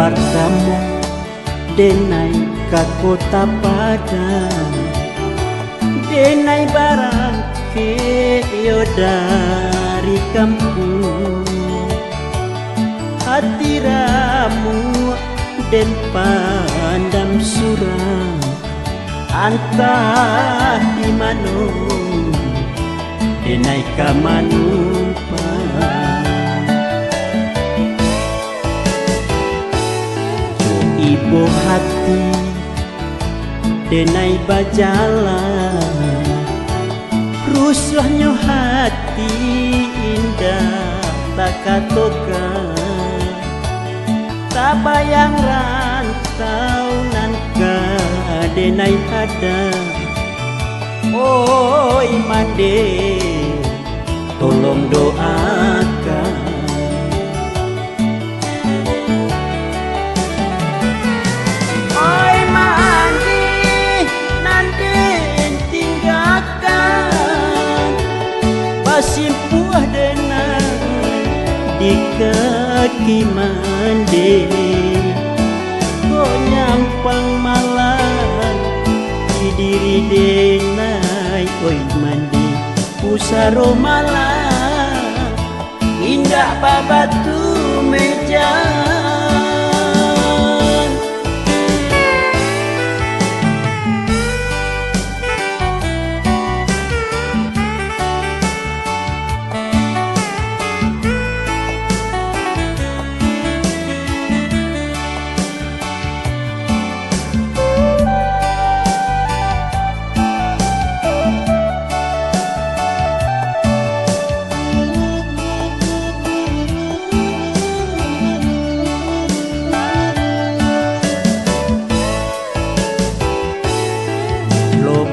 Partamo denai ka kota Padang, denai barang keo dari kampung. Hati ramu den pandam suram, antah di mano denai ka manumpang. Ibu hati denai bajalan, rusuhnya hati indah tak katoka. Tak bayang rantau nangka denai ada. Oi mande tolong doakan. Simpuah denai di kaki mandi, kok nyampang malam di diri denai. Oi mandi pusaro malam, indah babatu meja.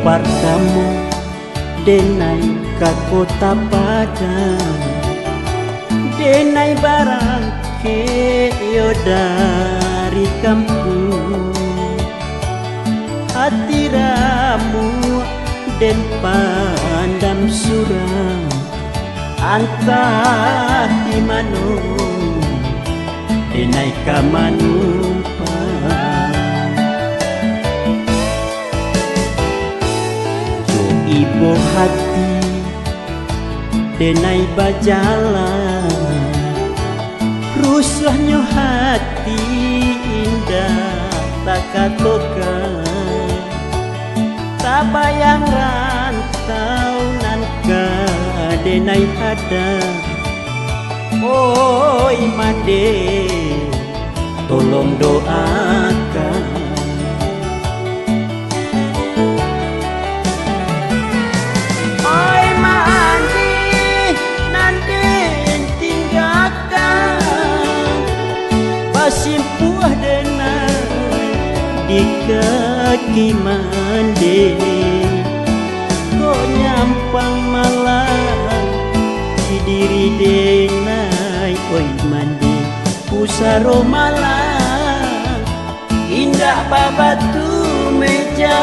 Partamo denai ka kota Padang, denai barang keo dari kampung. Hati ramu den pandam suram, antah di mano denai ka manumpang. Ibu hati denai bajalan, rusuhnya hati indah tak katoka. Tak bayang rantau nangka denai ada. Oi mande tolong doakan. Simpuah denai di kaki mandi, kok nyampang malam di diri denai. Oi mandi pusaro malam, indah babatu meja.